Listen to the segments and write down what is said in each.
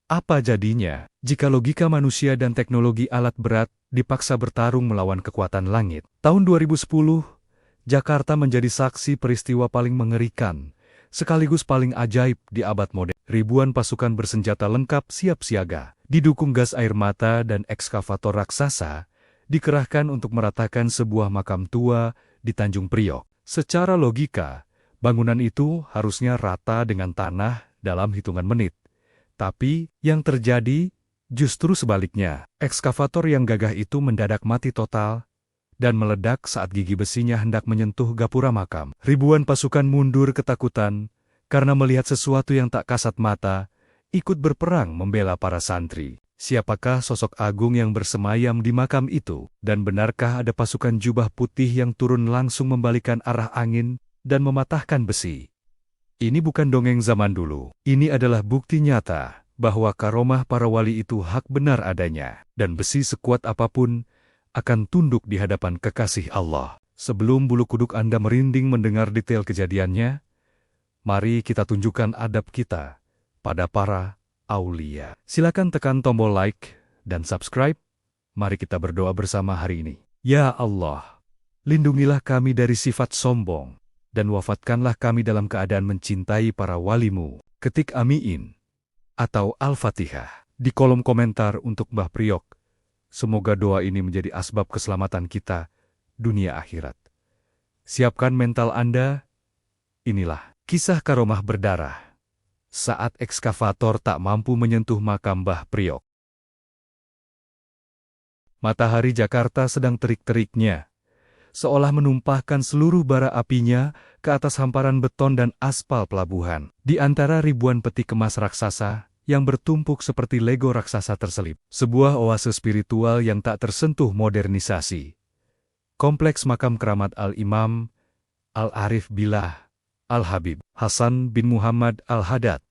Apa jadinya jika logika manusia dan teknologi alat berat dipaksa bertarung melawan kekuatan langit? Tahun 2010, Jakarta menjadi saksi peristiwa paling mengerikan, sekaligus paling ajaib di abad modern. Ribuan pasukan bersenjata lengkap siap siaga, didukung gas air mata dan ekskavator raksasa, dikerahkan untuk meratakan sebuah makam tua di Tanjung Priok. Secara logika, bangunan itu harusnya rata dengan tanah dalam hitungan menit. Tapi, yang terjadi justru sebaliknya. Ekskavator yang gagah itu mendadak mati total dan meledak saat gigi besinya hendak menyentuh gapura makam. Ribuan pasukan mundur ketakutan karena melihat sesuatu yang tak kasat mata, ikut berperang membela para santri. Siapakah sosok agung yang bersemayam di makam itu? Dan benarkah ada pasukan jubah putih yang turun langsung membalikan arah angin dan mematahkan besi? Ini bukan dongeng zaman dulu. Ini adalah bukti nyata bahwa karomah para wali itu hak benar adanya, dan besi sekuat apapun akan tunduk di hadapan kekasih Allah. Sebelum bulu kuduk Anda merinding mendengar detail kejadiannya, mari kita tunjukkan adab kita pada para aulia. Silakan tekan tombol like dan subscribe. Mari kita berdoa bersama hari ini. Ya Allah, lindungilah kami dari sifat sombong, dan wafatkanlah kami dalam keadaan mencintai para walimu. Ketik Amin atau Al-Fatihah di kolom komentar untuk Mbah Priok. Semoga doa ini menjadi asbab keselamatan kita, dunia akhirat. Siapkan mental Anda. Inilah kisah karomah berdarah saat ekskavator tak mampu menyentuh makam Mbah Priok. Matahari Jakarta sedang terik-teriknya, seolah menumpahkan seluruh bara apinya ke atas hamparan beton dan aspal pelabuhan. Di antara ribuan peti kemas raksasa yang bertumpuk seperti Lego raksasa terselip, sebuah oase spiritual yang tak tersentuh modernisasi. Kompleks makam keramat Al-Imam Al-Arif Billah Al-Habib Hasan bin Muhammad Al-Haddad,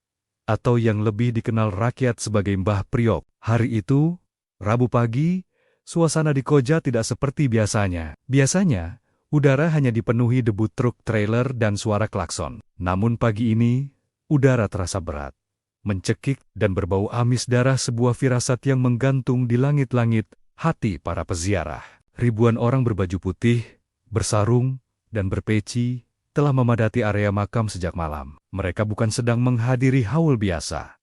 atau yang lebih dikenal rakyat sebagai Mbah Priok. Hari itu, Rabu pagi, suasana di Koja tidak seperti biasanya. Biasanya, udara hanya dipenuhi debu truk trailer dan suara klakson. Namun pagi ini, udara terasa berat, mencekik dan berbau amis darah, sebuah firasat yang menggantung di langit-langit hati para peziarah. Ribuan orang berbaju putih, bersarung, dan berpeci telah memadati area makam sejak malam. Mereka bukan sedang menghadiri haul biasa.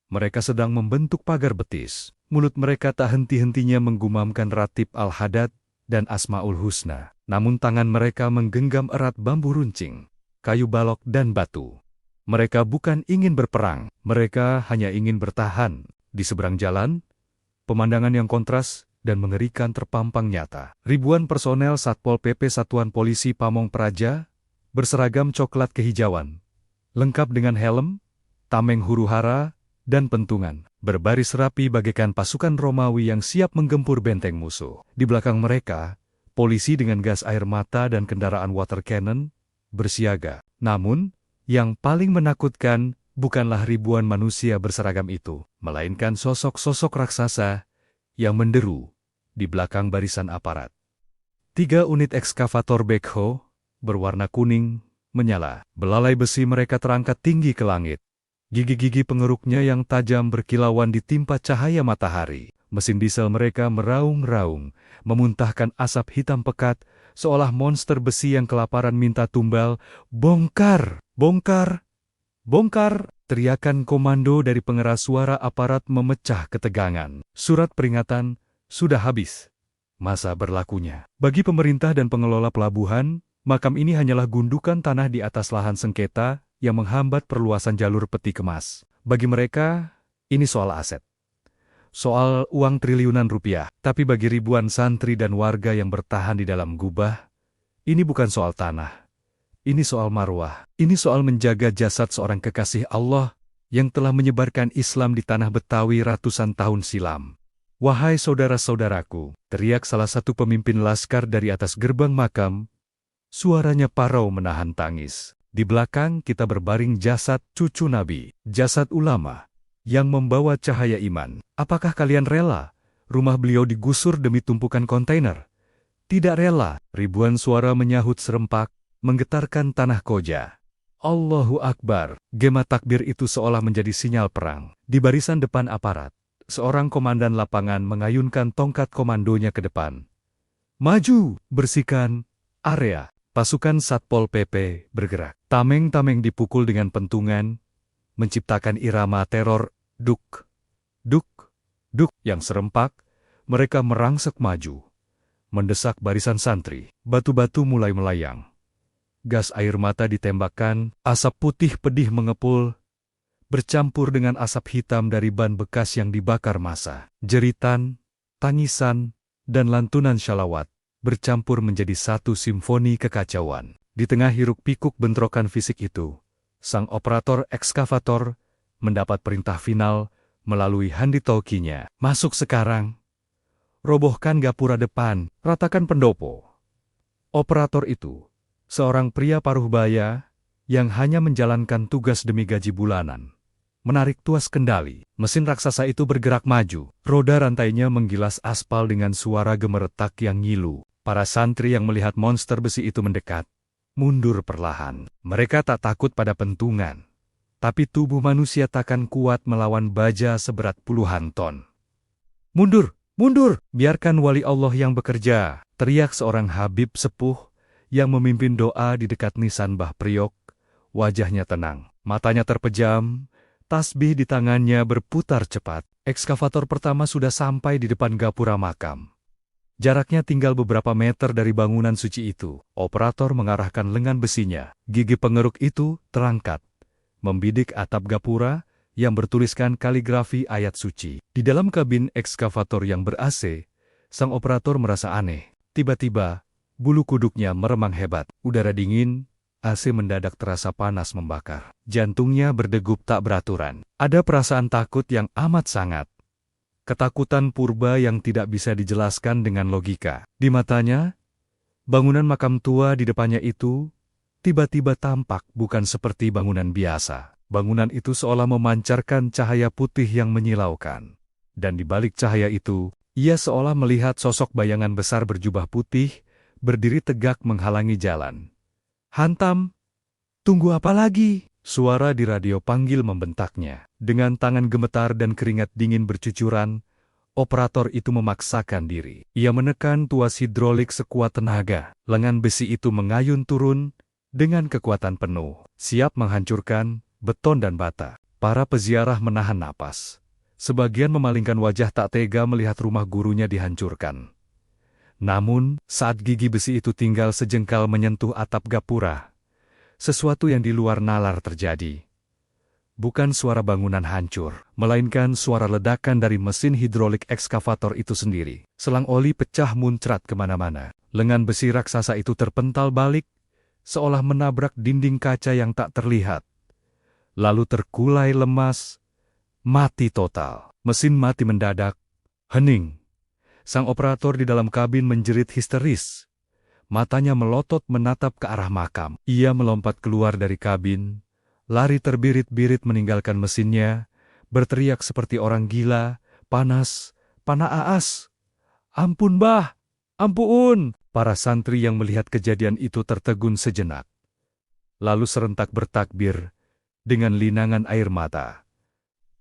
Mereka sedang membentuk pagar betis. Mulut mereka tak henti-hentinya menggumamkan ratib Al-Haddad dan Asmaul Husna. Namun tangan mereka menggenggam erat bambu runcing, kayu balok dan batu. Mereka bukan ingin berperang, mereka hanya ingin bertahan. Di seberang jalan, pemandangan yang kontras dan mengerikan terpampang nyata. Ribuan personel Satpol PP Satuan Polisi Pamong Praja berseragam coklat kehijauan, lengkap dengan helm, tameng huru-hara, dan pentungan, berbaris rapi bagaikan pasukan Romawi yang siap menggempur benteng musuh. Di belakang mereka, polisi dengan gas air mata dan kendaraan water cannon bersiaga. Namun, yang paling menakutkan bukanlah ribuan manusia berseragam itu, melainkan sosok-sosok raksasa yang menderu di belakang barisan aparat. 3 unit ekskavator backhoe berwarna kuning menyala. Belalai besi mereka terangkat tinggi ke langit. Gigi-gigi pengeruknya yang tajam berkilauan ditimpa cahaya matahari. Mesin diesel mereka meraung-raung, memuntahkan asap hitam pekat, seolah monster besi yang kelaparan minta tumbal. Bongkar! Bongkar! Bongkar! Teriakan komando dari pengeras suara aparat memecah ketegangan. Surat peringatan sudah habis masa berlakunya. Bagi pemerintah dan pengelola pelabuhan, makam ini hanyalah gundukan tanah di atas lahan sengketa yang menghambat perluasan jalur peti kemas. Bagi mereka, ini soal aset. Soal uang triliunan rupiah. Tapi bagi ribuan santri dan warga yang bertahan di dalam gubah, ini bukan soal tanah. Ini soal marwah. Ini soal menjaga jasad seorang kekasih Allah yang telah menyebarkan Islam di tanah Betawi ratusan tahun silam. Wahai saudara-saudaraku, teriak salah satu pemimpin laskar dari atas gerbang makam. Suaranya parau menahan tangis. Di belakang kita berbaring jasad cucu Nabi, jasad ulama, yang membawa cahaya iman. Apakah kalian rela rumah beliau digusur demi tumpukan kontainer? Tidak rela. Ribuan suara menyahut serempak, menggetarkan tanah Koja. Allahu Akbar. Gema takbir itu seolah menjadi sinyal perang. Di barisan depan aparat, seorang komandan lapangan mengayunkan tongkat komandonya ke depan. Maju, bersihkan area. Pasukan Satpol PP bergerak. Tameng-tameng dipukul dengan pentungan, menciptakan irama teror, duk, duk, duk yang serempak. Mereka merangsek maju, mendesak barisan santri. Batu-batu mulai melayang. Gas air mata ditembakkan, asap putih pedih mengepul, bercampur dengan asap hitam dari ban bekas yang dibakar massa. Jeritan, tangisan, dan lantunan syalawat bercampur menjadi satu simfoni kekacauan. Di tengah hiruk-pikuk bentrokan fisik itu, sang operator ekskavator mendapat perintah final melalui handitokinya. Masuk sekarang, robohkan gapura depan, ratakan pendopo. Operator itu, seorang pria paruh baya yang hanya menjalankan tugas demi gaji bulanan, menarik tuas kendali. Mesin raksasa itu bergerak maju. Roda rantainya menggilas aspal dengan suara gemeretak yang ngilu. Para santri yang melihat monster besi itu mendekat, mundur perlahan. Mereka tak takut pada pentungan, tapi tubuh manusia takkan kuat melawan baja seberat puluhan ton. Mundur, mundur, biarkan wali Allah yang bekerja, teriak seorang habib sepuh yang memimpin doa di dekat nisan Mbah Priok. Wajahnya tenang, matanya terpejam, tasbih di tangannya berputar cepat. Ekskavator pertama sudah sampai di depan gapura makam. Jaraknya tinggal beberapa meter dari bangunan suci itu. Operator mengarahkan lengan besinya. Gigi pengeruk itu terangkat, membidik atap gapura yang bertuliskan kaligrafi ayat suci. Di dalam kabin ekskavator yang ber-AC, sang operator merasa aneh. Tiba-tiba, bulu kuduknya meremang hebat. Udara dingin, AC mendadak terasa panas membakar. Jantungnya berdegup tak beraturan. Ada perasaan takut yang amat sangat. Ketakutan purba yang tidak bisa dijelaskan dengan logika. Di matanya, bangunan makam tua di depannya itu tiba-tiba tampak bukan seperti bangunan biasa. Bangunan itu seolah memancarkan cahaya putih yang menyilaukan. Dan di balik cahaya itu, ia seolah melihat sosok bayangan besar berjubah putih, berdiri tegak menghalangi jalan. Hantam! Tunggu apa lagi? Suara di radio panggil membentaknya. Dengan tangan gemetar dan keringat dingin bercucuran, operator itu memaksakan diri. Ia menekan tuas hidrolik sekuat tenaga. Lengan besi itu mengayun turun dengan kekuatan penuh, siap menghancurkan beton dan bata. Para peziarah menahan napas. Sebagian memalingkan wajah tak tega melihat rumah gurunya dihancurkan. Namun, saat gigi besi itu tinggal sejengkal menyentuh atap gapura, sesuatu yang di luar nalar terjadi. Bukan suara bangunan hancur, melainkan suara ledakan dari mesin hidrolik ekskavator itu sendiri. Selang oli pecah muncrat kemana-mana. Lengan besi raksasa itu terpental balik, seolah menabrak dinding kaca yang tak terlihat. Lalu terkulai lemas, mati total. Mesin mati mendadak, hening. Sang operator di dalam kabin menjerit histeris. Matanya melotot menatap ke arah makam. Ia melompat keluar dari kabin, lari terbirit-birit meninggalkan mesinnya, berteriak seperti orang gila, panas, aas. Ampun bah, ampun! Para santri yang melihat kejadian itu tertegun sejenak. Lalu serentak bertakbir dengan linangan air mata.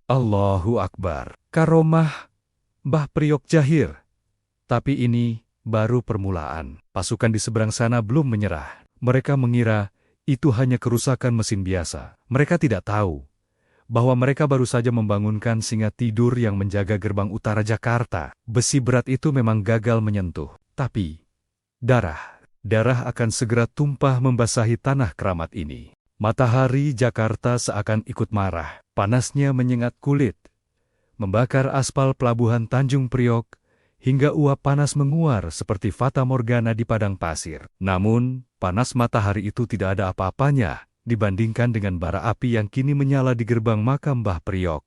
Allahu Akbar. Karomah Mbah Priok Jahir. Tapi ini baru permulaan. Pasukan di seberang sana belum menyerah. Mereka mengira itu hanya kerusakan mesin biasa. Mereka tidak tahu bahwa mereka baru saja membangunkan singa tidur yang menjaga gerbang utara Jakarta. Besi berat itu memang gagal menyentuh. Tapi darah akan segera tumpah membasahi tanah keramat ini. Matahari Jakarta seakan ikut marah. Panasnya menyengat kulit, membakar aspal pelabuhan Tanjung Priok, hingga uap panas menguar seperti fata morgana di padang pasir. Namun, panas matahari itu tidak ada apa-apanya dibandingkan dengan bara api yang kini menyala di gerbang makam Mbah Priok.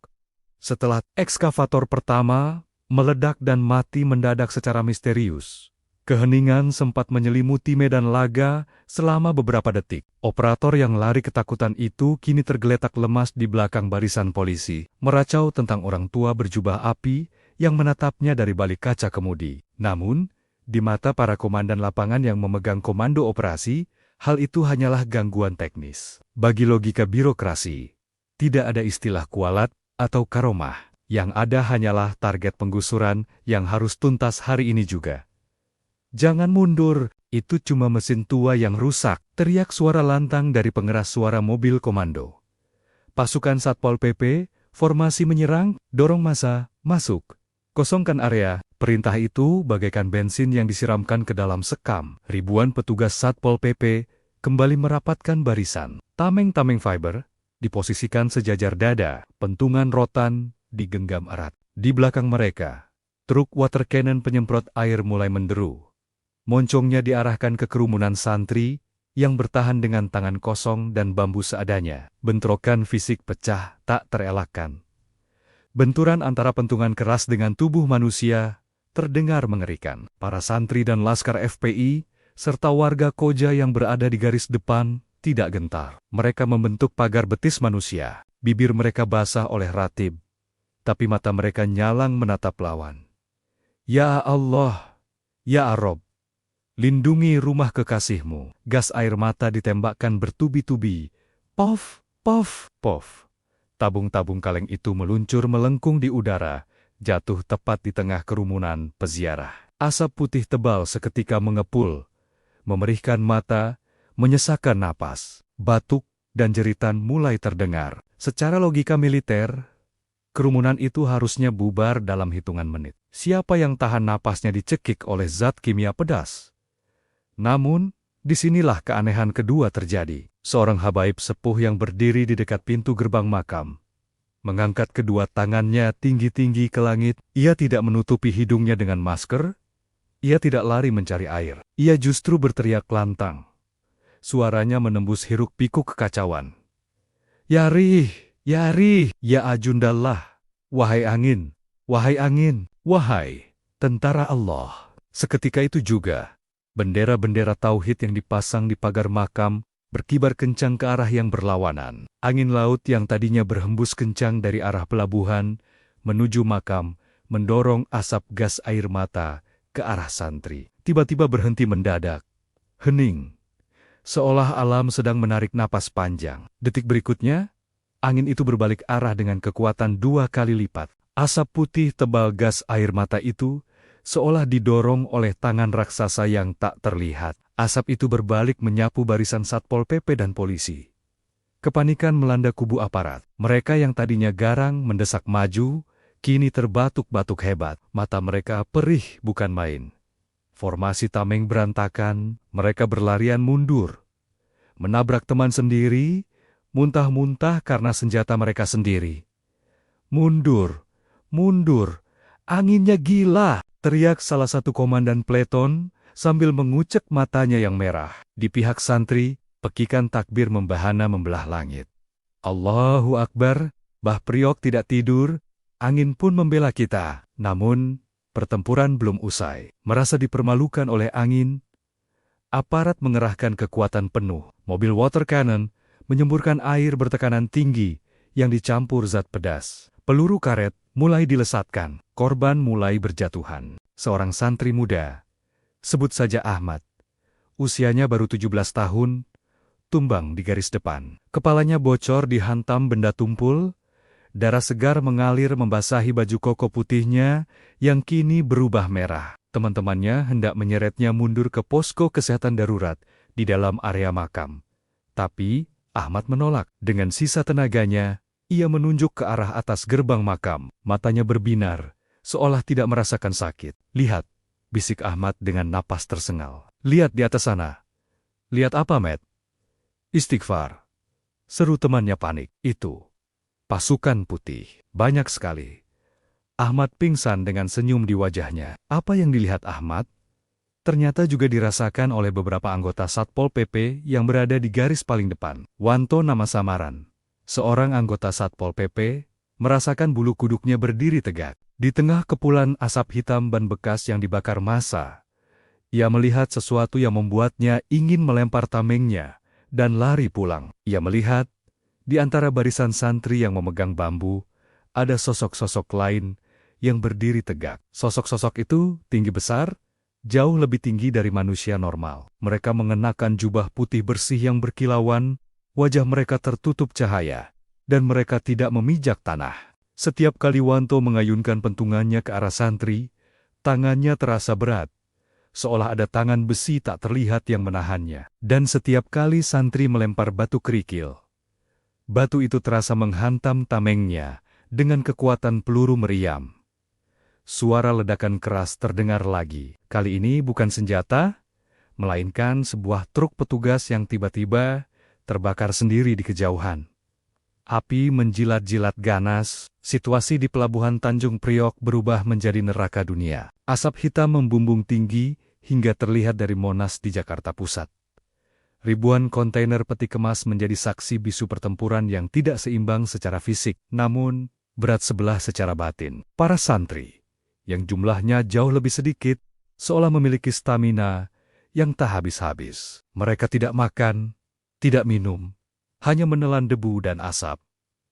Setelah ekskavator pertama meledak dan mati mendadak secara misterius, keheningan sempat menyelimuti medan laga selama beberapa detik. Operator yang lari ketakutan itu kini tergeletak lemas di belakang barisan polisi, meracau tentang orang tua berjubah api yang menatapnya dari balik kaca kemudi. Namun, di mata para komandan lapangan yang memegang komando operasi, Hal itu hanyalah gangguan teknis. Bagi logika birokrasi, tidak ada istilah kualat atau karomah. Yang ada hanyalah target penggusuran yang harus tuntas hari ini juga. Jangan mundur, itu cuma mesin tua yang rusak, teriak suara lantang dari pengeras suara mobil komando. Pasukan Satpol PP, formasi menyerang, dorong massa, masuk. Kosongkan area, perintah itu bagaikan bensin yang disiramkan ke dalam sekam. Ribuan petugas Satpol PP kembali merapatkan barisan. Tameng-tameng fiber diposisikan sejajar dada, pentungan rotan digenggam erat. Di belakang mereka, truk water cannon penyemprot air mulai menderu. Moncongnya diarahkan ke kerumunan santri yang bertahan dengan tangan kosong dan bambu seadanya. Bentrokan fisik pecah tak terelakkan. Benturan antara pentungan keras dengan tubuh manusia terdengar mengerikan. Para santri dan laskar FPI serta warga Koja yang berada di garis depan tidak gentar. Mereka membentuk pagar betis manusia. Bibir mereka basah oleh ratib, tapi mata mereka nyalang menatap lawan. Ya Allah, ya Arab, lindungi rumah kekasihmu. Gas air mata ditembakkan bertubi-tubi. Pof, pof, pof. Tabung-tabung kaleng itu meluncur melengkung di udara, jatuh tepat di tengah kerumunan peziarah. Asap putih tebal seketika mengepul, memerihkan mata, menyesakkan napas. Batuk dan jeritan mulai terdengar. Secara logika militer, kerumunan itu harusnya bubar dalam hitungan menit. Siapa yang tahan napasnya dicekik oleh zat kimia pedas? Namun, disinilah keanehan kedua terjadi. Seorang habaib sepuh yang berdiri di dekat pintu gerbang makam mengangkat kedua tangannya tinggi-tinggi ke langit. Ia tidak menutupi hidungnya dengan masker. Ia tidak lari mencari air. Ia justru berteriak lantang. Suaranya menembus hiruk-pikuk kekacauan. Ya Rih, ya Rih, ya Ajundallah. Wahai angin, wahai angin, wahai tentara Allah. Seketika itu juga, bendera-bendera tauhid yang dipasang di pagar makam berkibar kencang ke arah yang berlawanan. Angin laut yang tadinya berhembus kencang dari arah pelabuhan menuju makam mendorong asap gas air mata ke arah santri. Tiba-tiba berhenti mendadak. Hening. Seolah alam sedang menarik napas panjang. Detik berikutnya, angin itu berbalik arah dengan kekuatan 2 kali lipat. Asap putih tebal gas air mata itu seolah didorong oleh tangan raksasa yang tak terlihat. Asap itu berbalik menyapu barisan Satpol PP dan polisi. Kepanikan melanda kubu aparat. Mereka yang tadinya garang mendesak maju, kini terbatuk-batuk hebat. Mata mereka perih bukan main. Formasi tameng berantakan, mereka berlarian mundur. Menabrak teman sendiri, muntah-muntah karena senjata mereka sendiri. Mundur, mundur, anginnya gila, teriak salah satu komandan peleton sambil mengucek matanya yang merah. Di pihak santri, pekikan takbir membahana membelah langit. Allahu Akbar, Bah Priok tidak tidur, angin pun membela kita. Namun, pertempuran belum usai. Merasa dipermalukan oleh angin, aparat mengerahkan kekuatan penuh. Mobil water cannon menyemburkan air bertekanan tinggi yang dicampur zat pedas. Peluru karet mulai dilesatkan. Korban mulai berjatuhan. Seorang santri muda, sebut saja Ahmad, usianya baru 17 tahun, tumbang di garis depan. Kepalanya bocor dihantam benda tumpul. Darah segar mengalir membasahi baju koko putihnya yang kini berubah merah. Teman-temannya hendak menyeretnya mundur ke posko kesehatan darurat di dalam area makam. Tapi, Ahmad menolak. Dengan sisa tenaganya, ia menunjuk ke arah atas gerbang makam. Matanya berbinar, seolah tidak merasakan sakit. Lihat, bisik Ahmad dengan napas tersengal. Lihat di atas sana. Lihat apa, Matt? Istighfar. Seru temannya panik. Itu pasukan putih, banyak sekali. Ahmad pingsan dengan senyum di wajahnya. Apa yang dilihat Ahmad ternyata juga dirasakan oleh beberapa anggota Satpol PP yang berada di garis paling depan. Wanto nama samaran, seorang anggota Satpol PP, merasakan bulu kuduknya berdiri tegak. Di tengah kepulan asap hitam ban bekas yang dibakar massa, ia melihat sesuatu yang membuatnya ingin melempar tamengnya dan lari pulang. Ia melihat di antara barisan santri yang memegang bambu, ada sosok-sosok lain yang berdiri tegak. Sosok-sosok itu tinggi besar, jauh lebih tinggi dari manusia normal. Mereka mengenakan jubah putih bersih yang berkilauan, wajah mereka tertutup cahaya, dan mereka tidak memijak tanah. Setiap kali Wanto mengayunkan pentungannya ke arah santri, tangannya terasa berat, seolah ada tangan besi tak terlihat yang menahannya. Dan setiap kali santri melempar batu kerikil, batu itu terasa menghantam tamengnya dengan kekuatan peluru meriam. Suara ledakan keras terdengar lagi. Kali ini bukan senjata, melainkan sebuah truk petugas yang tiba-tiba terbakar sendiri di kejauhan. Api menjilat-jilat ganas, situasi di pelabuhan Tanjung Priok berubah menjadi neraka dunia. Asap hitam membumbung tinggi hingga terlihat dari Monas di Jakarta Pusat. Ribuan kontainer peti kemas menjadi saksi bisu pertempuran yang tidak seimbang secara fisik, namun berat sebelah secara batin. Para santri, yang jumlahnya jauh lebih sedikit, seolah memiliki stamina yang tak habis-habis. Mereka tidak makan, tidak minum, hanya menelan debu dan asap.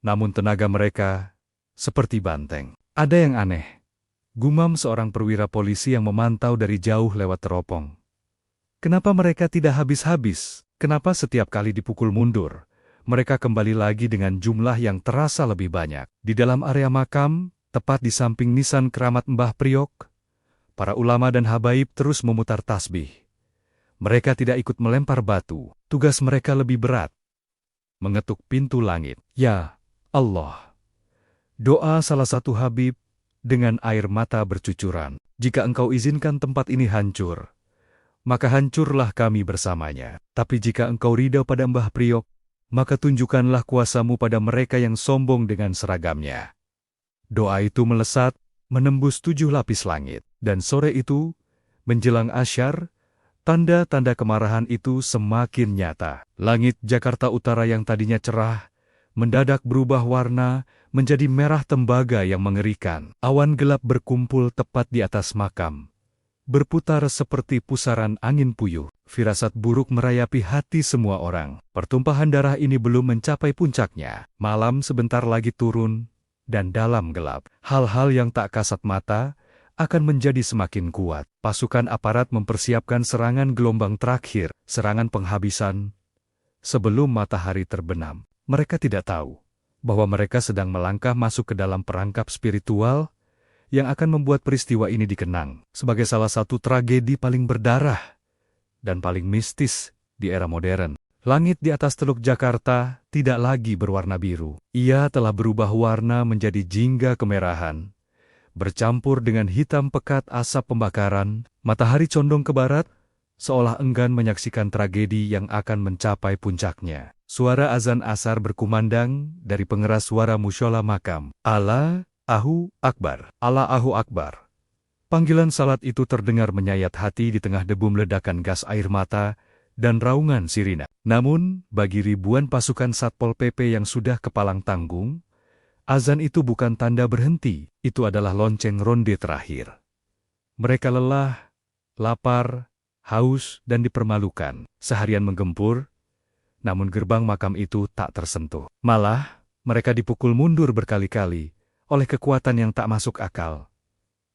Namun tenaga mereka seperti banteng. Ada yang aneh, gumam seorang perwira polisi yang memantau dari jauh lewat teropong. Kenapa mereka tidak habis-habis? Kenapa setiap kali dipukul mundur, mereka kembali lagi dengan jumlah yang terasa lebih banyak? Di dalam area makam, tepat di samping nisan keramat Mbah Priok, para ulama dan habaib terus memutar tasbih. Mereka tidak ikut melempar batu, tugas mereka lebih berat. Mengetuk pintu langit. Ya Allah, doa salah satu habib dengan air mata bercucuran. Jika engkau izinkan tempat ini hancur, maka hancurlah kami bersamanya. Tapi jika engkau ridha pada Mbah Priok, maka tunjukkanlah kuasamu pada mereka yang sombong dengan seragamnya. Doa itu melesat, menembus 7 lapis langit. Dan sore itu, menjelang asyar, tanda-tanda kemarahan itu semakin nyata. Langit Jakarta Utara yang tadinya cerah, mendadak berubah warna menjadi merah tembaga yang mengerikan. Awan gelap berkumpul tepat di atas makam, berputar seperti pusaran angin puyuh. Firasat buruk merayapi hati semua orang. Pertumpahan darah ini belum mencapai puncaknya. Malam sebentar lagi turun, dan dalam gelap, hal-hal yang tak kasat mata akan menjadi semakin kuat. Pasukan aparat mempersiapkan serangan gelombang terakhir, serangan penghabisan. Sebelum matahari terbenam, mereka tidak tahu bahwa mereka sedang melangkah masuk ke dalam perangkap spiritual yang akan membuat peristiwa ini dikenang sebagai salah satu tragedi paling berdarah dan paling mistis di era modern. Langit di atas Teluk Jakarta tidak lagi berwarna biru. Ia telah berubah warna menjadi jingga kemerahan, bercampur dengan hitam pekat asap pembakaran. Matahari condong ke barat, seolah enggan menyaksikan tragedi yang akan mencapai puncaknya. Suara azan asar berkumandang dari pengeras suara musyola makam. Allahu Akbar, Allahu Akbar. Panggilan salat itu terdengar menyayat hati di tengah debu ledakan gas air mata dan raungan sirina. Namun, bagi ribuan pasukan Satpol PP yang sudah kepalang tanggung, azan itu bukan tanda berhenti, itu adalah lonceng ronde terakhir. Mereka lelah, lapar, haus, dan dipermalukan. Seharian menggempur, namun gerbang makam itu tak tersentuh. Malah, mereka dipukul mundur berkali-kali oleh kekuatan yang tak masuk akal.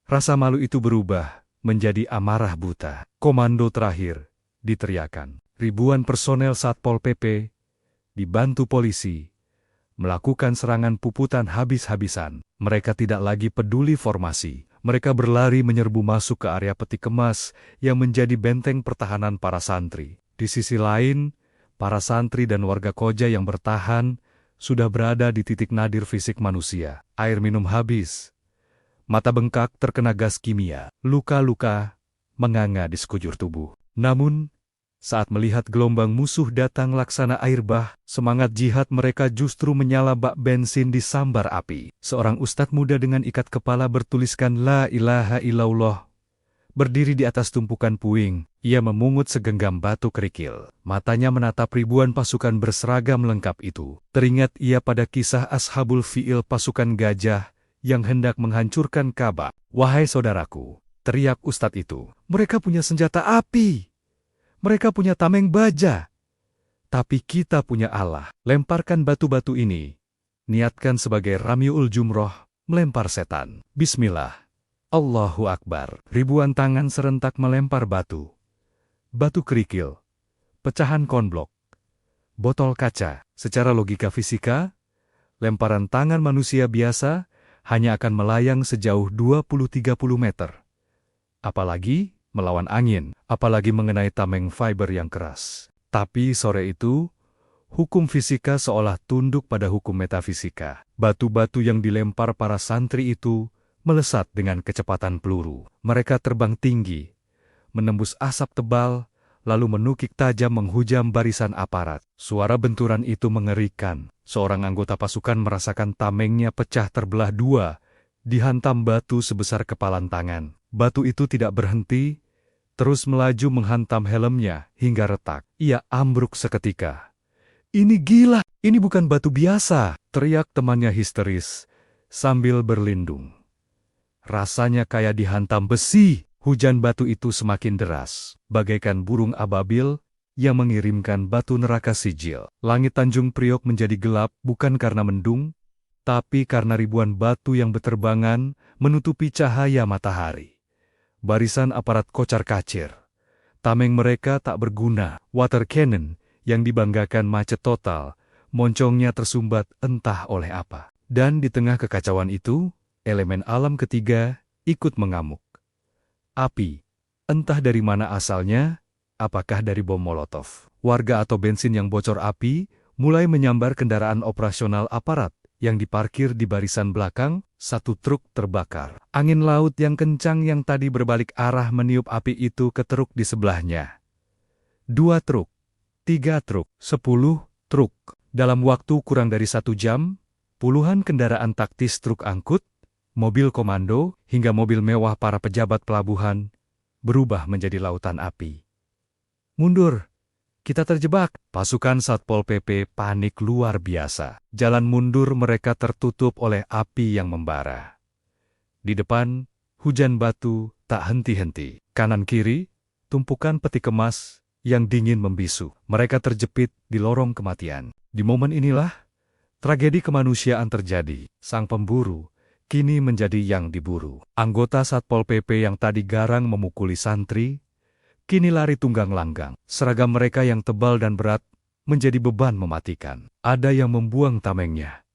Rasa malu itu berubah menjadi amarah buta. Komando terakhir diteriakan. Ribuan personel Satpol PP, dibantu polisi, melakukan serangan puputan habis-habisan. Mereka tidak lagi peduli formasi. Mereka berlari menyerbu masuk ke area peti kemas yang menjadi benteng pertahanan para santri. Di sisi lain, para santri dan warga Koja yang bertahan sudah berada di titik nadir fisik manusia. Air minum habis, mata bengkak terkena gas kimia, luka-luka menganga di sekujur tubuh. Namun, saat melihat gelombang musuh datang laksana air bah, semangat jihad mereka justru menyala bak bensin di sambar api. Seorang ustadz muda dengan ikat kepala bertuliskan La ilaha illallah berdiri di atas tumpukan puing. Ia memungut segenggam batu kerikil. Matanya menatap ribuan pasukan berseragam lengkap itu. Teringat ia pada kisah Ashabul Fi'il, pasukan gajah yang hendak menghancurkan Ka'bah. Wahai saudaraku, teriak ustadz itu, mereka punya senjata api. Mereka punya tameng baja. Tapi kita punya Allah. Lemparkan batu-batu ini. Niatkan sebagai Ramiul Jumroh, melempar setan. Bismillah. Allahu Akbar. Ribuan tangan serentak melempar batu. Batu kerikil, pecahan konblok, botol kaca. Secara logika fisika, lemparan tangan manusia biasa hanya akan melayang sejauh 20-30 meter. Apalagi melawan angin, apalagi mengenai tameng fiber yang keras. Tapi sore itu, hukum fisika seolah tunduk pada hukum metafisika. Batu-batu yang dilempar para santri itu melesat dengan kecepatan peluru. Mereka terbang tinggi, menembus asap tebal, lalu menukik tajam menghujam barisan aparat. Suara benturan itu mengerikan. Seorang anggota pasukan merasakan tamengnya pecah terbelah dua, dihantam batu sebesar kepalan tangan. Batu itu tidak berhenti, terus melaju menghantam helmnya hingga retak. Ia ambruk seketika. "Ini gila, ini bukan batu biasa," teriak temannya histeris sambil berlindung. Rasanya kayak dihantam besi. Hujan batu itu semakin deras, bagaikan burung ababil yang mengirimkan batu neraka sijil. Langit Tanjung Priok menjadi gelap bukan karena mendung, tapi karena ribuan batu yang beterbangan menutupi cahaya matahari. Barisan aparat kocar-kacir. Tameng mereka tak berguna. Water cannon yang dibanggakan macet total, moncongnya tersumbat entah oleh apa. Dan di tengah kekacauan itu, elemen alam ketiga ikut mengamuk. Api, entah dari mana asalnya, apakah dari bom molotov, warga atau bensin yang bocor api, mulai menyambar kendaraan operasional aparat yang diparkir di barisan belakang. Satu truk terbakar. Angin laut yang kencang yang tadi berbalik arah meniup api itu ke truk di sebelahnya. 2 truk, 3 truk, 10 truk. Dalam waktu kurang dari 1 jam, puluhan kendaraan taktis truk angkut, mobil komando, hingga mobil mewah para pejabat pelabuhan berubah menjadi lautan api. "Mundur, kita terjebak." Pasukan Satpol PP panik luar biasa. Jalan mundur mereka tertutup oleh api yang membara. Di depan, hujan batu tak henti-henti. Kanan-kiri, tumpukan peti kemas yang dingin membisu. Mereka terjepit di lorong kematian. Di momen inilah, tragedi kemanusiaan terjadi. Sang pemburu kini menjadi yang diburu. Anggota Satpol PP yang tadi garang memukuli santri, kini lari tunggang langgang. Seragam mereka yang tebal dan berat menjadi beban mematikan. Ada yang membuang tamengnya,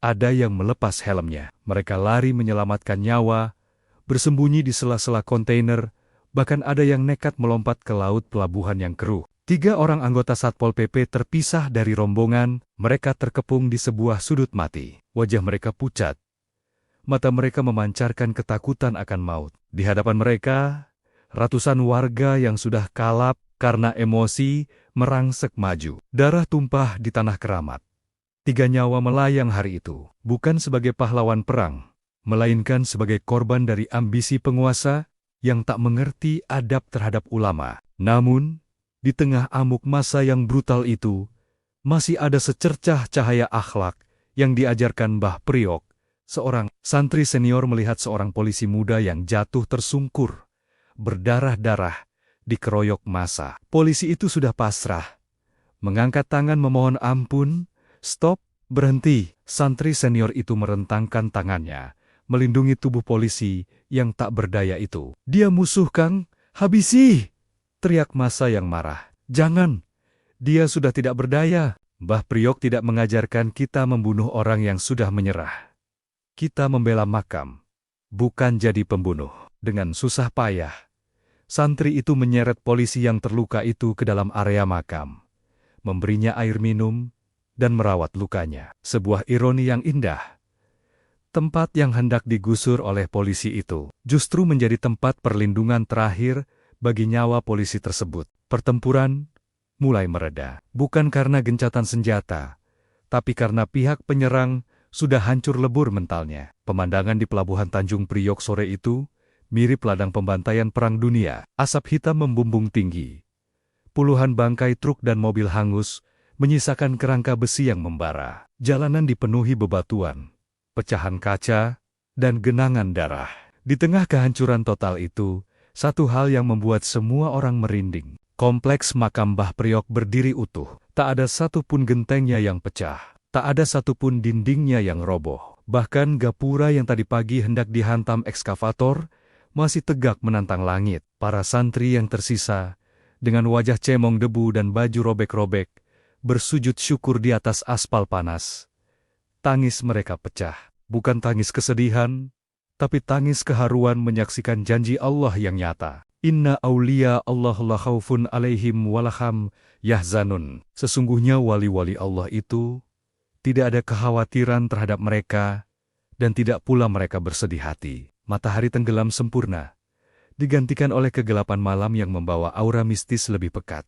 ada yang melepas helmnya. Mereka lari menyelamatkan nyawa, bersembunyi di sela-sela kontainer, bahkan ada yang nekat melompat ke laut pelabuhan yang keruh. 3 orang anggota Satpol PP terpisah dari rombongan, mereka terkepung di sebuah sudut mati. Wajah mereka pucat, mata mereka memancarkan ketakutan akan maut. Di hadapan mereka, ratusan warga yang sudah kalap karena emosi merangsek maju. Darah tumpah di tanah keramat. 3 nyawa melayang hari itu, bukan sebagai pahlawan perang, melainkan sebagai korban dari ambisi penguasa yang tak mengerti adab terhadap ulama. Namun, di tengah amuk masa yang brutal itu, masih ada secercah cahaya akhlak yang diajarkan Mbah Priok. Seorang santri senior melihat seorang polisi muda yang jatuh tersungkur, berdarah-darah, dikeroyok massa. Polisi itu sudah pasrah, mengangkat tangan memohon ampun. "Stop, berhenti." Santri senior itu merentangkan tangannya, melindungi tubuh polisi yang tak berdaya itu. "Dia musuh, Kang, habisi!" teriak massa yang marah. "Jangan, dia sudah tidak berdaya." Mbah Priok tidak mengajarkan kita membunuh orang yang sudah menyerah. Kita membela makam, bukan jadi pembunuh. Dengan susah payah, santri itu menyeret polisi yang terluka itu ke dalam area makam, memberinya air minum, dan merawat lukanya. Sebuah ironi yang indah. Tempat yang hendak digusur oleh polisi itu, justru menjadi tempat perlindungan terakhir bagi nyawa polisi tersebut. Pertempuran mulai mereda, bukan karena gencatan senjata, tapi karena pihak penyerang sudah hancur lebur mentalnya. Pemandangan di pelabuhan Tanjung Priok sore itu mirip ladang pembantaian Perang Dunia. Asap hitam membumbung tinggi. Puluhan bangkai truk dan mobil hangus menyisakan kerangka besi yang membara. Jalanan dipenuhi bebatuan, pecahan kaca, dan genangan darah. Di tengah kehancuran total itu, satu hal yang membuat semua orang merinding. Kompleks makam Mbah Priok berdiri utuh. Tak ada satupun gentengnya yang pecah. Tak ada satupun dindingnya yang roboh. Bahkan gapura yang tadi pagi hendak dihantam ekskavator, masih tegak menantang langit. Para santri yang tersisa, dengan wajah cemong debu dan baju robek-robek, bersujud syukur di atas aspal panas. Tangis mereka pecah, bukan tangis kesedihan, tapi tangis keharuan menyaksikan janji Allah yang nyata. Inna awliya Allah la khaufun alaihim walahum yahzanun. Sesungguhnya wali-wali Allah itu tidak ada kekhawatiran terhadap mereka dan tidak pula mereka bersedih hati. Matahari tenggelam sempurna, digantikan oleh kegelapan malam yang membawa aura mistis lebih pekat.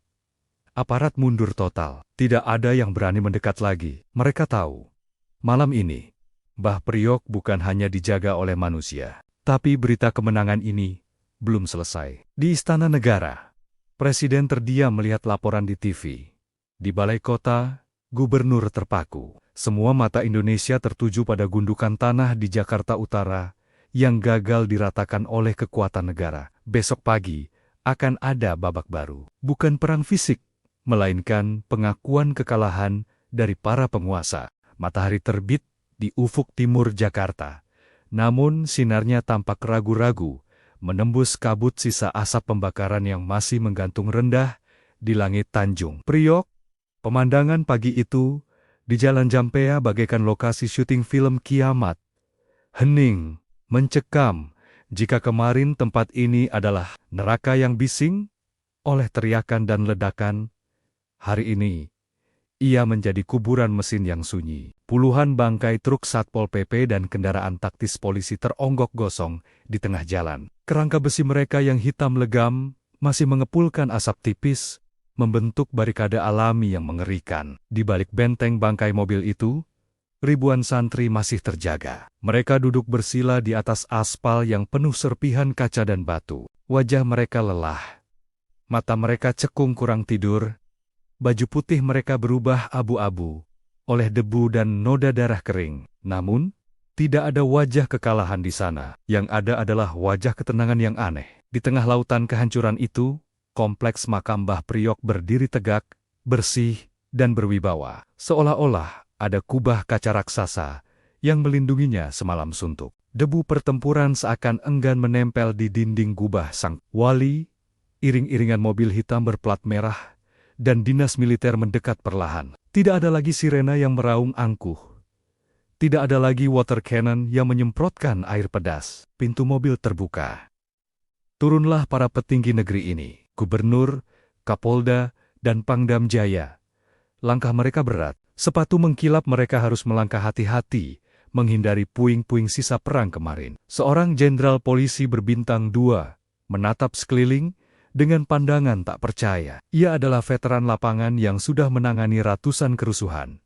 Aparat mundur total, tidak ada yang berani mendekat lagi. Mereka tahu, malam ini, Mbah Priok bukan hanya dijaga oleh manusia, tapi berita kemenangan ini belum selesai. Di Istana Negara, Presiden terdiam melihat laporan di TV. Di Balai Kota, Gubernur terpaku. Semua mata Indonesia tertuju pada gundukan tanah di Jakarta Utara yang gagal diratakan oleh kekuatan negara. Besok pagi akan ada babak baru. Bukan perang fisik, melainkan pengakuan kekalahan dari para penguasa. Matahari terbit di ufuk timur Jakarta. Namun sinarnya tampak ragu-ragu, menembus kabut sisa asap pembakaran yang masih menggantung rendah di langit Tanjung Priok. Pemandangan pagi itu di Jalan Jampea bagaikan lokasi syuting film kiamat. Hening, mencekam, jika kemarin tempat ini adalah neraka yang bising oleh teriakan dan ledakan, hari ini ia menjadi kuburan mesin yang sunyi. Puluhan bangkai truk Satpol PP dan kendaraan taktis polisi teronggok gosong di tengah jalan. Kerangka besi mereka yang hitam legam masih mengepulkan asap tipis, membentuk barikade alami yang mengerikan. Di balik benteng bangkai mobil itu, ribuan santri masih terjaga. Mereka duduk bersila di atas aspal yang penuh serpihan kaca dan batu. Wajah mereka lelah. Mata mereka cekung kurang tidur. Baju putih mereka berubah abu-abu oleh debu dan noda darah kering. Namun, tidak ada wajah kekalahan di sana. Yang ada adalah wajah ketenangan yang aneh. Di tengah lautan kehancuran itu, kompleks makam Mbah Priok berdiri tegak, bersih, dan berwibawa. Seolah-olah ada kubah kaca raksasa yang melindunginya semalam suntuk. Debu pertempuran seakan enggan menempel di dinding gubah sang wali. Iring-iringan mobil hitam berplat merah dan dinas militer mendekat perlahan. Tidak ada lagi sirena yang meraung angkuh. Tidak ada lagi water cannon yang menyemprotkan air pedas. Pintu mobil terbuka. Turunlah para petinggi negeri ini. Gubernur, Kapolda, dan Pangdam Jaya. Langkah mereka berat. Sepatu mengkilap mereka harus melangkah hati-hati, menghindari puing-puing sisa perang kemarin. Seorang jenderal polisi berbintang 2, menatap sekeliling dengan pandangan tak percaya. Ia adalah veteran lapangan yang sudah menangani ratusan kerusuhan.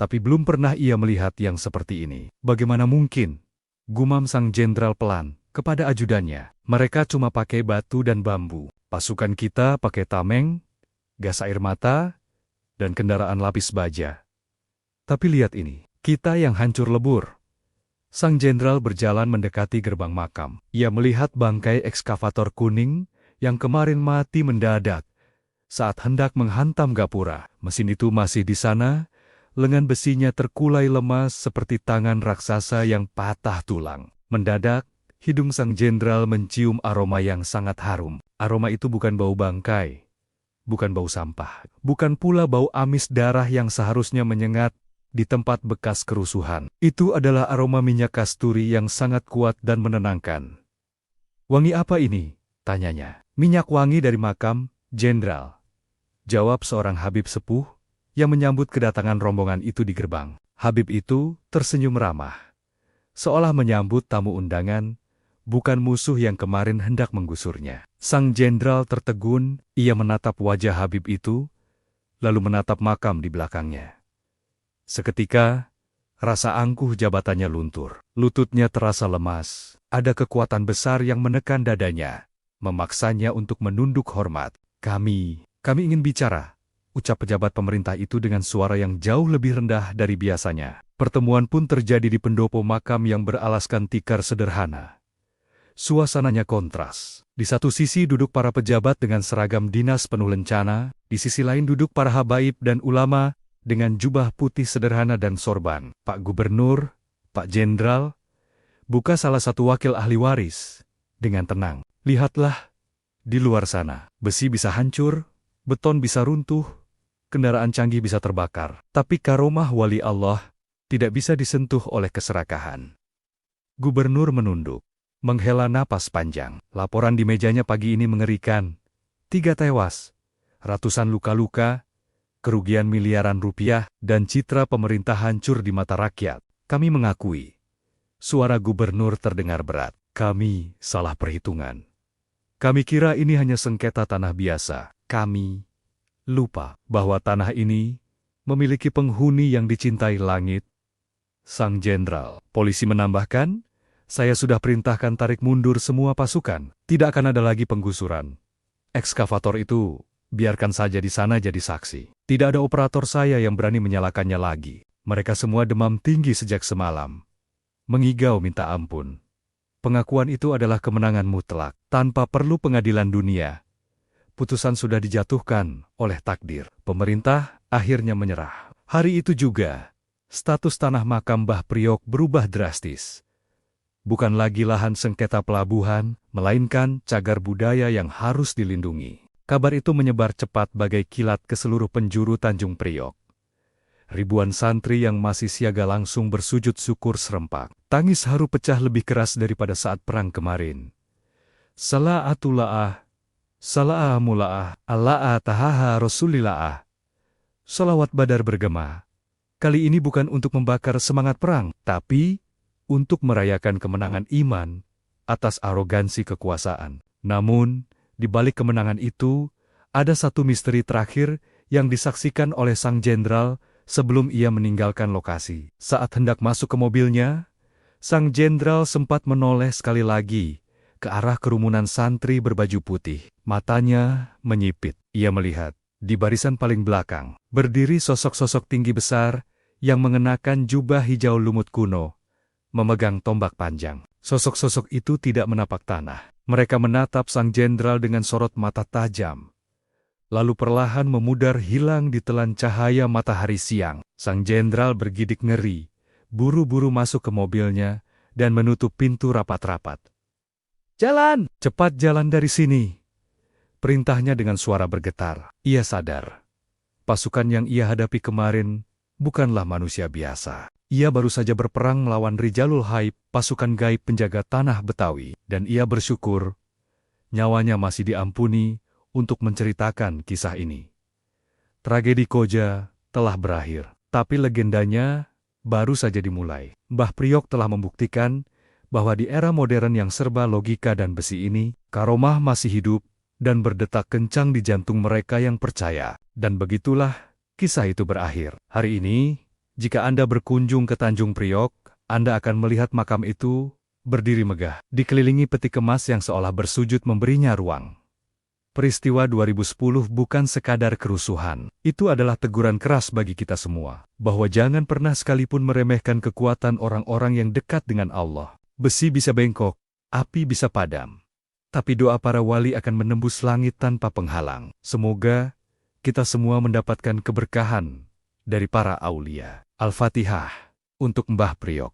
Tapi belum pernah ia melihat yang seperti ini. Bagaimana mungkin? Gumam sang jenderal pelan kepada ajudannya. Mereka cuma pakai batu dan bambu. Pasukan kita pakai tameng, gas air mata, dan kendaraan lapis baja. Tapi lihat ini, kita yang hancur lebur. Sang jenderal berjalan mendekati gerbang makam. Ia melihat bangkai ekskavator kuning yang kemarin mati mendadak saat hendak menghantam gapura. Mesin itu masih di sana, lengan besinya terkulai lemas seperti tangan raksasa yang patah tulang. Mendadak, hidung sang jenderal mencium aroma yang sangat harum. Aroma itu bukan bau bangkai, bukan bau sampah, bukan pula bau amis darah yang seharusnya menyengat di tempat bekas kerusuhan. Itu adalah aroma minyak kasturi yang sangat kuat dan menenangkan. "Wangi apa ini?" tanyanya. "Minyak wangi dari makam, Jenderal," jawab seorang Habib sepuh yang menyambut kedatangan rombongan itu di gerbang. Habib itu tersenyum ramah, seolah menyambut tamu undangan, bukan musuh yang kemarin hendak menggusurnya. Sang jenderal tertegun, ia menatap wajah Habib itu, lalu menatap makam di belakangnya. Seketika, rasa angkuh jabatannya luntur. Lututnya terasa lemas. Ada kekuatan besar yang menekan dadanya, memaksanya untuk menunduk hormat. Kami ingin bicara," ucap pejabat pemerintah itu dengan suara yang jauh lebih rendah dari biasanya. Pertemuan pun terjadi di pendopo makam yang beralaskan tikar sederhana. Suasananya kontras. Di satu sisi duduk para pejabat dengan seragam dinas penuh lencana, di sisi lain duduk para habaib dan ulama dengan jubah putih sederhana dan sorban. Pak Gubernur, Pak Jenderal, buka salah satu wakil ahli waris. Dengan tenang, lihatlah, di luar sana, besi bisa hancur, beton bisa runtuh, kendaraan canggih bisa terbakar. Tapi karomah wali Allah tidak bisa disentuh oleh keserakahan. Gubernur menunduk, menghela napas panjang. Laporan di mejanya pagi ini mengerikan. 3 tewas, ratusan luka-luka, kerugian miliaran rupiah, dan citra pemerintah hancur di mata rakyat. Kami mengakui. Suara gubernur terdengar berat. Kami salah perhitungan. Kami kira ini hanya sengketa tanah biasa. Kami lupa bahwa tanah ini memiliki penghuni yang dicintai langit. Sang Jenderal Polisi menambahkan, saya sudah perintahkan tarik mundur semua pasukan. Tidak akan ada lagi penggusuran. Ekskavator itu, biarkan saja di sana jadi saksi. Tidak ada operator saya yang berani menyalakannya lagi. Mereka semua demam tinggi sejak semalam. Mengigau minta ampun. Pengakuan itu adalah kemenangan mutlak, tanpa perlu pengadilan dunia. Putusan sudah dijatuhkan oleh takdir. Pemerintah akhirnya menyerah. Hari itu juga, status tanah makam Mbah Priok berubah drastis. Bukan lagi lahan sengketa pelabuhan, melainkan cagar budaya yang harus dilindungi. Kabar itu menyebar cepat bagai kilat ke seluruh penjuru Tanjung Priok. Ribuan santri yang masih siaga langsung bersujud syukur serempak. Tangis haru pecah lebih keras daripada saat perang kemarin. Sala'atula'ah, sala'amula'ah, Alla'a tahaha rasulila'ah. Salawat Badar bergema. Kali ini bukan untuk membakar semangat perang, tapi untuk merayakan kemenangan iman atas arogansi kekuasaan. Namun, di balik kemenangan itu, ada satu misteri terakhir yang disaksikan oleh Sang Jenderal sebelum ia meninggalkan lokasi. Saat hendak masuk ke mobilnya, Sang Jenderal sempat menoleh sekali lagi ke arah kerumunan santri berbaju putih. Matanya menyipit. Ia melihat, di barisan paling belakang, berdiri sosok-sosok tinggi besar yang mengenakan jubah hijau lumut kuno, memegang tombak panjang. Sosok-sosok itu tidak menapak tanah. Mereka menatap Sang Jenderal dengan sorot mata tajam. Lalu perlahan memudar hilang di telan cahaya matahari siang. Sang Jenderal bergidik ngeri, buru-buru masuk ke mobilnya dan menutup pintu rapat-rapat. Jalan! Cepat jalan dari sini! Perintahnya dengan suara bergetar. Ia sadar, pasukan yang ia hadapi kemarin bukanlah manusia biasa. Ia baru saja berperang melawan Rijalul Haib, pasukan gaib penjaga tanah Betawi, dan ia bersyukur nyawanya masih diampuni untuk menceritakan kisah ini. Tragedi Koja telah berakhir, tapi legendanya baru saja dimulai. Mbah Priok telah membuktikan bahwa di era modern yang serba logika dan besi ini, karomah masih hidup dan berdetak kencang di jantung mereka yang percaya. Dan begitulah kisah itu berakhir. Hari ini, jika Anda berkunjung ke Tanjung Priok, Anda akan melihat makam itu berdiri megah, dikelilingi peti kemas yang seolah bersujud memberinya ruang. Peristiwa 2010 bukan sekadar kerusuhan. Itu adalah teguran keras bagi kita semua, bahwa jangan pernah sekalipun meremehkan kekuatan orang-orang yang dekat dengan Allah. Besi bisa bengkok, api bisa padam. Tapi doa para wali akan menembus langit tanpa penghalang. Semoga kita semua mendapatkan keberkahan dari para aulia. Al-Fatihah untuk Mbah Priok.